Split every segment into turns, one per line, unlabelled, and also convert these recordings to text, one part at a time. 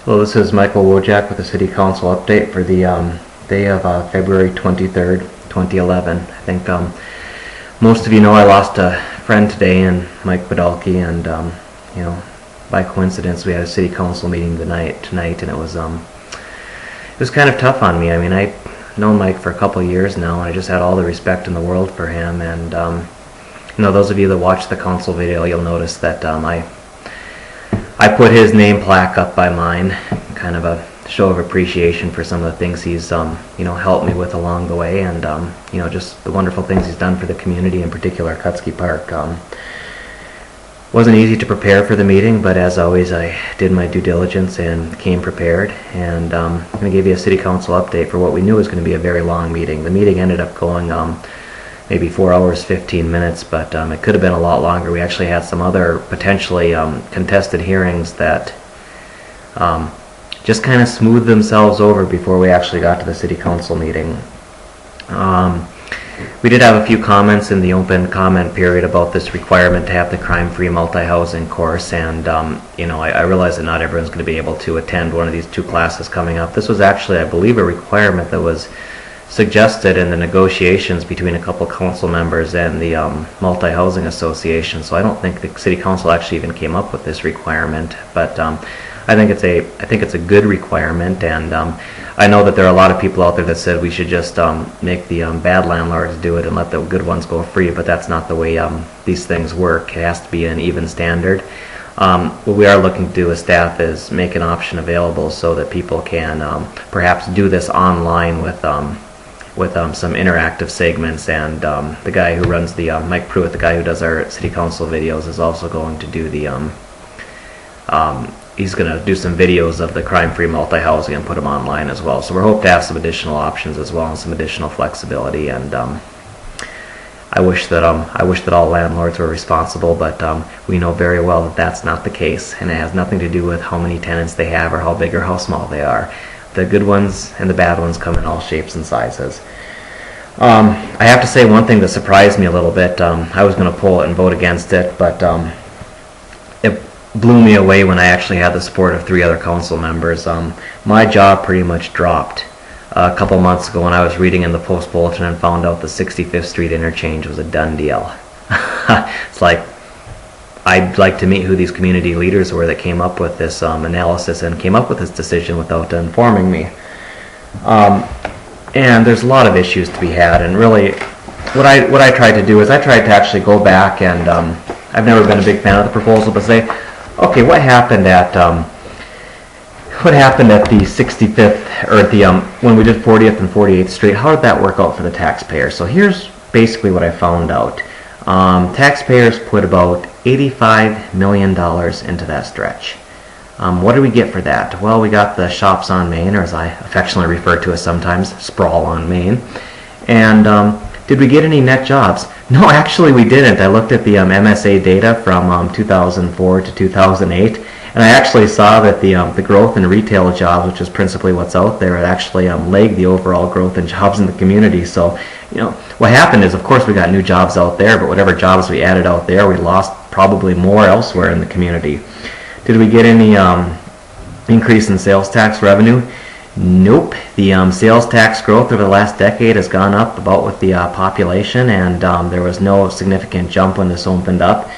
Hello, this is Michael Wojcik with the City Council update for the day of February 23rd, 2011. I think most of you know I lost a friend today in Mike Wojcik, and by coincidence we had a City Council meeting tonight, and it was kind of tough on me. I mean, I've known Mike for a couple of years now, and I just had all the respect in the world for him. And those of you that watch the council video, you'll notice that I put his name plaque up by mine, kind of a show of appreciation for some of the things he's helped me with along the way, and just the wonderful things he's done for the community, in particular Kutsky Park. Wasn't easy to prepare for the meeting, but as always I did my due diligence and came prepared, and I'm going to give you a City Council update for what we knew was going to be a very long meeting. The meeting ended up going maybe 4 hours 15 minutes, but it could have been a lot longer. We actually had some other potentially contested hearings that just kind of smoothed themselves over before we actually got to the City Council meeting. We did have a few comments in the open comment period about this requirement to have the crime-free multi-housing course, and I realize that not everyone's going to be able to attend one of these two classes coming up. This was actually, I believe, a requirement that was suggested in the negotiations between a couple council members and the multi-housing association. So I don't think the City Council actually even came up with this requirement, but I think it's a good requirement, and I know that there are a lot of people out there that said we should just make the bad landlords do it and let the good ones go free, but that's not the way these things work. It has to be an even standard. What we are looking to do as staff is make an option available so that people can perhaps do this online with some interactive segments, and the guy who runs the Mike Pruitt, the guy who does our City Council videos, is also going to do the he's going to do some videos of the crime-free multi-housing and put them online as well. So we're hoping to have some additional options as well and some additional flexibility. And I wish that all landlords were responsible, but we know very well that that's not the case, and it has nothing to do with how many tenants they have or how big or how small they are. The good ones and the bad ones come in all shapes and sizes. I have to say one thing that surprised me a little bit. I was going to pull it and vote against it, but it blew me away when I actually had the support of 3 other council members. My jaw pretty much dropped a couple months ago when I was reading in the Post Bulletin and found out the 65th Street interchange was a done deal. It's like, I'd like to meet who these community leaders were that came up with this analysis and came up with this decision without informing me. And there's a lot of issues to be had, and really what I tried to do is I tried to actually go back, and I've never been a big fan of the proposal, but say, okay, what happened at the 65th, or the when we did 40th and 48th Street? How did that work out for the taxpayers? So here's basically what I found out. Taxpayers put about $85 million into that stretch. What did we get for that? Well, we got the shops on Main, or as I affectionately refer to it sometimes, sprawl on Main. And did we get any net jobs? No, actually we didn't. I looked at the MSA data from 2004 to 2008, and I actually saw that the growth in retail jobs, which is principally what's out there, it actually lagged the overall growth in jobs in the community. So, what happened is, of course, we got new jobs out there, but whatever jobs we added out there, we lost probably more elsewhere in the community. Did we get any increase in sales tax revenue? Nope. The sales tax growth over the last decade has gone up about with the population, and there was no significant jump when this opened up.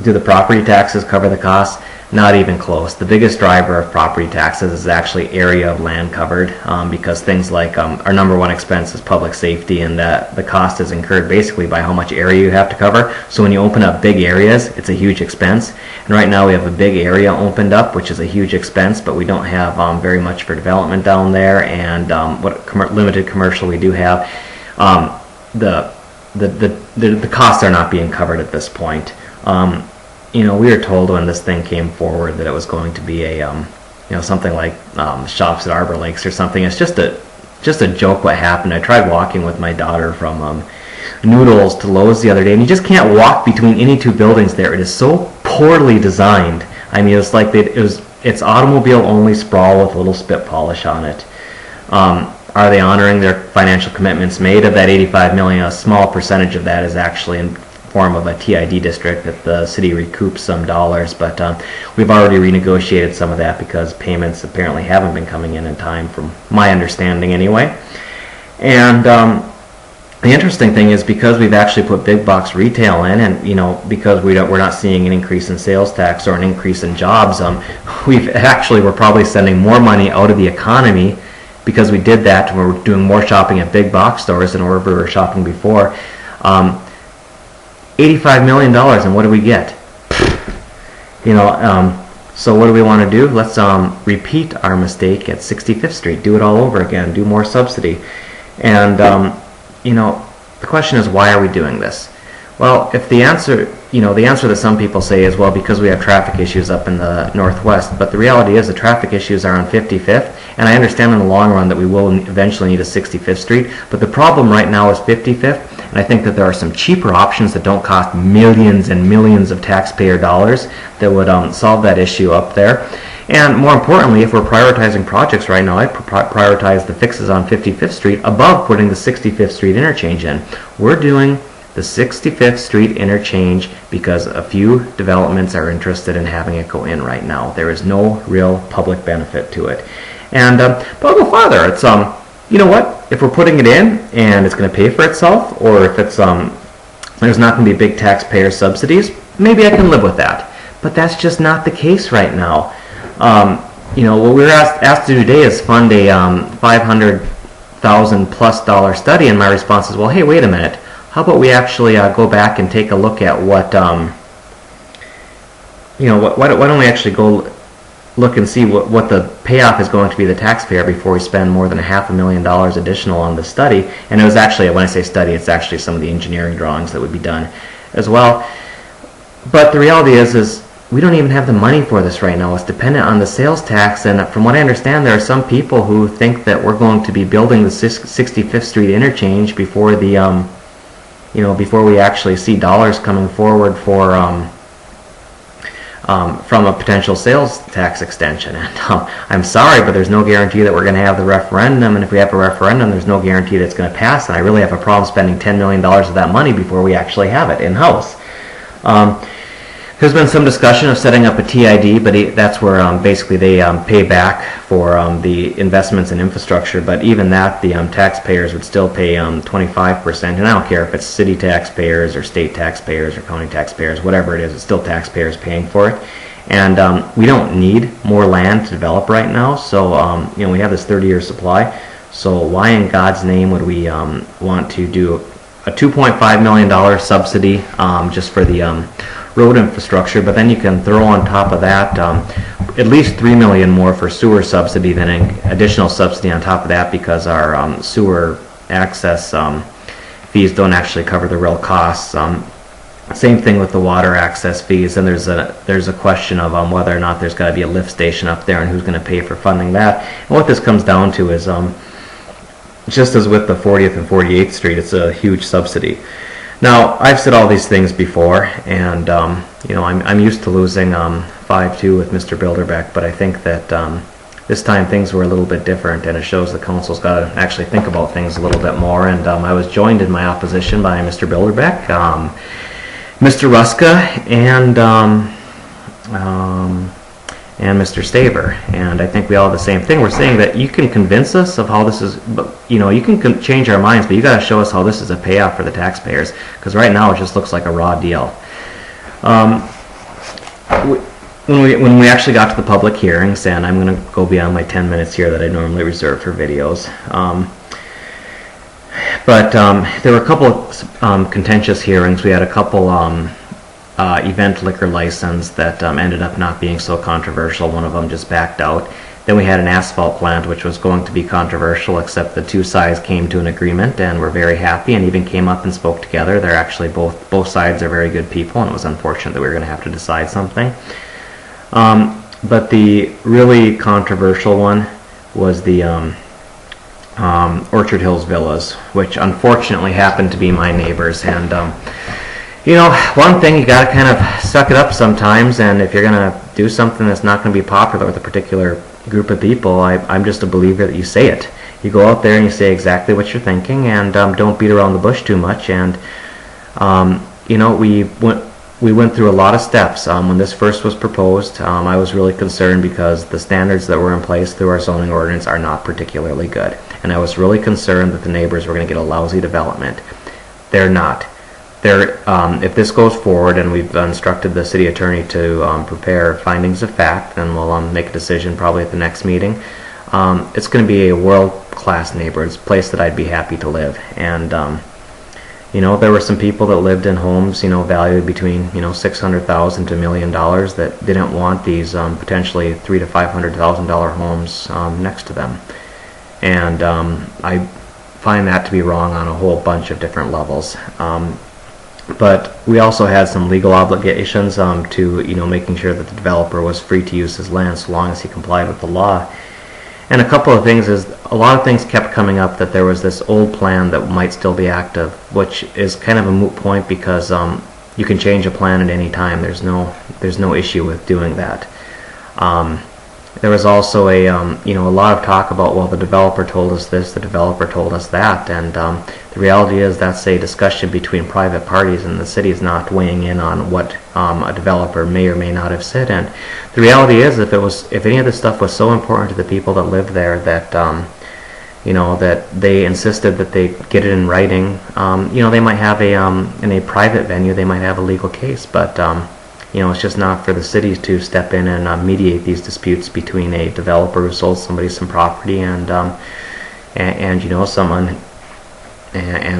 Do the property taxes cover the costs? Not even close. The biggest driver of property taxes is actually area of land covered, because things like our number one expense is public safety, and that the cost is incurred basically by how much area you have to cover. So when you open up big areas, it's a huge expense. And right now we have a big area opened up, which is a huge expense, but we don't have very much for development down there, and what limited commercial we do have, the costs are not being covered at this point. We were told when this thing came forward that it was going to be a, something like shops at Arbor Lakes or something. It's just a joke what happened. I tried walking with my daughter from Noodles to Lowe's the other day, and you just can't walk between any two buildings there. It is so poorly designed. I mean, it's like it's automobile only sprawl with a little spit polish on it. Are they honoring their financial commitments made? Of that $85 million, a small percentage of that is actually form of a TID district that the city recoups some dollars, but we've already renegotiated some of that because payments apparently haven't been coming in time, from my understanding anyway. And the interesting thing is, because we've actually put big box retail in, and because we're not seeing an increase in sales tax or an increase in jobs, we're probably sending more money out of the economy because we did that, and we're doing more shopping at big box stores than wherever we were shopping before. $85 million, and what do we get? So what do we want to do? Let's repeat our mistake at 65th Street. Do it all over again. Do more subsidy. And the question is, why are we doing this? Well, if the answer that some people say is, well, because we have traffic issues up in the Northwest, but the reality is the traffic issues are on 55th, and I understand in the long run that we will eventually need a 65th Street, but the problem right now is 55th, and I think that there are some cheaper options that don't cost millions and millions of taxpayer dollars that would solve that issue up there. And more importantly, if we're prioritizing projects right now, I'd prioritize the fixes on 55th Street above putting the 65th Street interchange in. We're doing the 65th Street interchange because a few developments are interested in having it go in right now. There is no real public benefit to it. And but I'll go farther. It's you know what? If we're putting it in and it's going to pay for itself, or if it's there's not going to be big taxpayer subsidies, maybe I can live with that. But that's just not the case right now. What we were asked to do today is fund a $500,000+ study, and my response is, well, hey, wait a minute. How about we actually go back and take a look at what, why don't we actually go look and see what the payoff is going to be to the taxpayer before we spend more than $500,000 additional on the study. And it was actually, when I say study, it's actually some of the engineering drawings that would be done as well. But the reality is we don't even have the money for this right now. It's dependent on the sales tax, and from what I understand, there are some people who think that we're going to be building the 65th Street interchange before the before we actually see dollars coming forward for from a potential sales tax extension. And I'm sorry, but there's no guarantee that we're going to have the referendum, and if we have a referendum, there's no guarantee that it's going to pass, and I really have a problem spending $10 million of that money before we actually have it in-house. There's been some discussion of setting up a TID, but that's where basically they pay back for the investments in infrastructure, but even that, the taxpayers would still pay 25%, and I don't care if it's city taxpayers or state taxpayers or county taxpayers, whatever it is, it's still taxpayers paying for it. And we don't need more land to develop right now, so we have this 30-year supply, so why in God's name would we want to do a $2.5 million subsidy just for the road infrastructure, but then you can throw on top of that at least $3 million more for sewer subsidy, then an additional subsidy on top of that because our sewer access fees don't actually cover the real costs. Same thing with the water access fees, and there's a question of whether or not there's got to be a lift station up there and who's going to pay for funding that. And what this comes down to is just as with the 40th and 48th Street, it's a huge subsidy. Now, I've said all these things before, and I'm used to losing 5-2 with Mr. Bilderbeck, but I think that this time things were a little bit different, and it shows the council's got to actually think about things a little bit more. And I was joined in my opposition by Mr. Bilderbeck, Mr. Ruska, and Mr. Staver, and I think we all have the same thing. We're saying that you can convince us of how this is, but you can change our minds, but you got to show us how this is a payoff for the taxpayers, because right now it just looks like a raw deal. When we actually got to the public hearings, and I'm going to go beyond my 10 minutes here that I normally reserve for videos, but there were a couple of contentious hearings. We had a couple event liquor license that ended up not being so controversial. One of them just backed out. Then we had an asphalt plant which was going to be controversial, except the two sides came to an agreement and were very happy and even came up and spoke together. They're actually both sides are very good people, and it was unfortunate that we were going to have to decide something. But the really controversial one was the Orchard Hills Villas, which unfortunately happened to be my neighbors. And one thing, you got to kind of suck it up sometimes, and if you're going to do something that's not going to be popular with a particular group of people, I'm just a believer that you say it. You go out there and you say exactly what you're thinking, and don't beat around the bush too much. And we went through a lot of steps. When this first was proposed, I was really concerned because the standards that were in place through our zoning ordinance are not particularly good. And I was really concerned that the neighbors were going to get a lousy development. They're not. If this goes forward, and we've instructed the city attorney to prepare findings of fact, and we'll make a decision probably at the next meeting, it's going to be a world-class neighborhood. It's a place that I'd be happy to live. And there were some people that lived in homes, valued between, $600,000 to $1 million that didn't want these potentially $300,000 to $500,000 homes next to them. And I find that to be wrong on a whole bunch of different levels. But we also had some legal obligations to, making sure that the developer was free to use his land so long as he complied with the law. And a couple of things is, a lot of things kept coming up that there was this old plan that might still be active, which is kind of a moot point because you can change a plan at any time. There's no issue with doing that. There was also a lot of talk about, well, the developer told us this, the developer told us that, and the reality is that's a discussion between private parties, and the city is not weighing in on what a developer may or may not have said. And the reality is, if any of this stuff was so important to the people that lived there that that they insisted that they get it in writing, they might have in a private venue, they might have a legal case, but it's just not for the city to step in and mediate these disputes between a developer who sold somebody some property and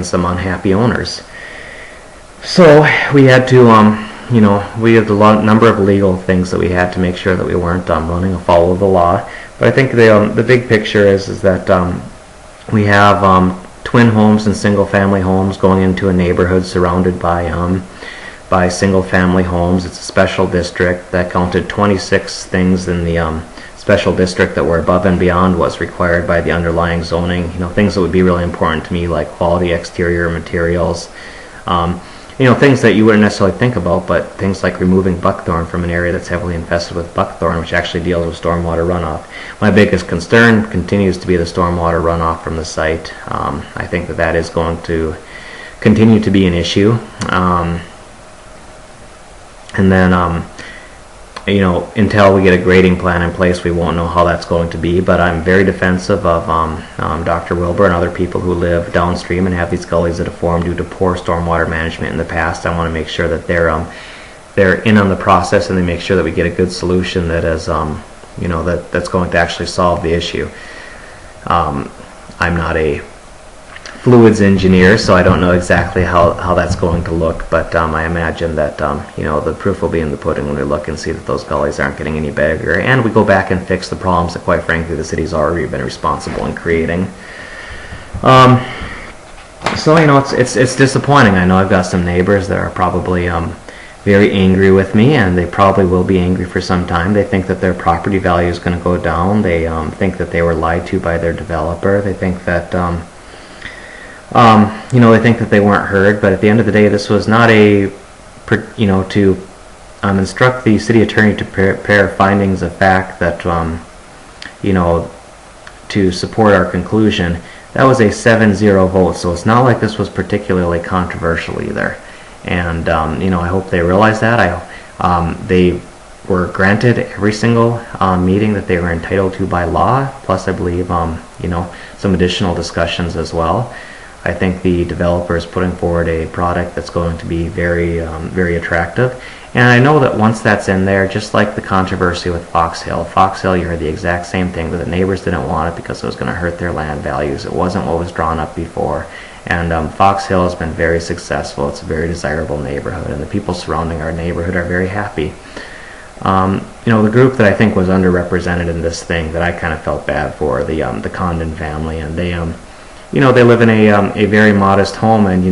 some unhappy owners. So we had to, we had a number of legal things that we had to make sure that we weren't running afoul of the law. But I think the big picture is that we have twin homes and single-family homes going into a neighborhood surrounded by single-family homes. It's a special district that counted 26 things in the special district that were above and beyond what's required by the underlying zoning. Things that would be really important to me, like quality exterior materials. Things that you wouldn't necessarily think about, but things like removing buckthorn from an area that's heavily infested with buckthorn, which actually deals with stormwater runoff. My biggest concern continues to be the stormwater runoff from the site. I think that is going to continue to be an issue. And then, until we get a grading plan in place, we won't know how that's going to be. But I'm very defensive of Dr. Wilbur and other people who live downstream and have these gullies that have formed due to poor stormwater management in the past. I want to make sure that they're in on the process, and they make sure that we get a good solution that is, that's going to actually solve the issue. I'm not a fluids engineer, so I don't know exactly how that's going to look, but I imagine that the proof will be in the pudding when we look and see that those gullies aren't getting any bigger, and we go back and fix the problems that, quite frankly, the city's already been responsible in creating. So it's disappointing. I know I've got some neighbors that are probably very angry with me, and they probably will be angry for some time. They think that their property value is going to go down. They think that they were lied to by their developer. They think that they think that they weren't heard, but at the end of the day, this was not to instruct the city attorney to prepare findings of fact that, to support our conclusion. That was a 7-0 vote, so it's not like this was particularly controversial either. And, I hope they realize that. They were granted every single meeting that they were entitled to by law, plus I believe, some additional discussions as well. I think the developer is putting forward a product that's going to be very, very attractive. And I know that once that's in there, just like the controversy with Fox Hill, you heard the exact same thing, that the neighbors didn't want it because it was going to hurt their land values. It wasn't what was drawn up before. And Fox Hill has been very successful. It's a very desirable neighborhood, and the people surrounding our neighborhood are very happy. The group that I think was underrepresented in this thing that I kind of felt bad for, the Condon family, and they live in a very modest home, and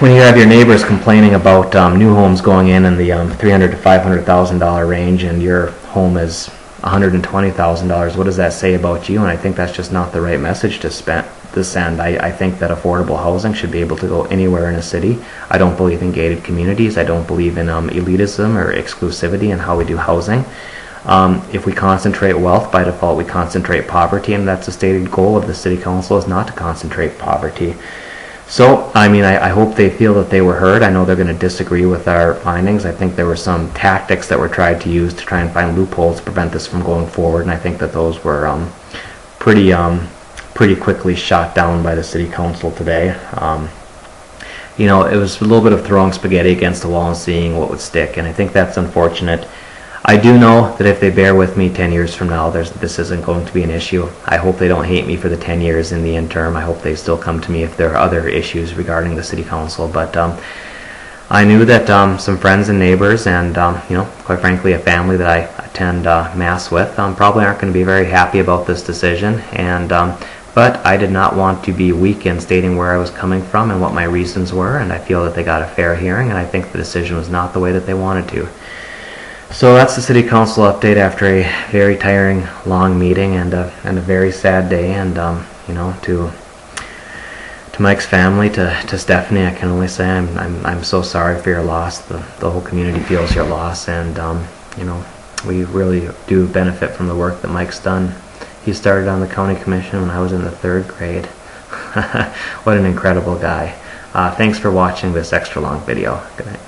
when you have your neighbors complaining about new homes going in the $300,000 to $500,000 range, and your home is $120,000, what does that say about you? And I think that's just not the right message to send. I think that affordable housing should be able to go anywhere in a city. I don't believe in gated communities. I don't believe in elitism or exclusivity in how we do housing. If we concentrate wealth, by default we concentrate poverty, and that's a stated goal of the city council, is not to concentrate poverty. So, I mean, I hope they feel that they were heard. I know they're going to disagree with our findings. I think there were some tactics that were tried to use to try and find loopholes to prevent this from going forward, and I think that those were pretty quickly shot down by the city council today. You know, it was a little bit of throwing spaghetti against the wall and seeing what would stick, and I think that's unfortunate. I do know that if they bear with me 10 years from now, this isn't going to be an issue. I hope they don't hate me for the 10 years in the interim. I hope they still come to me if there are other issues regarding the city council. But I knew that some friends and neighbors and, you know, quite frankly, a family that I attend Mass with probably aren't going to be very happy about this decision. And but I did not want to be weak in stating where I was coming from and what my reasons were. And I feel that they got a fair hearing, and I think the decision was not the way that they wanted to. So that's the city council update after a very tiring, long meeting and a very sad day. And you know, to Mike's family, to Stephanie, I can only say I'm so sorry for your loss. The whole community feels your loss, and you know, we really do benefit from the work that Mike's done. He started on the county commission when I was in the 3rd grade. What an incredible guy. Thanks for watching this extra long video. Good night.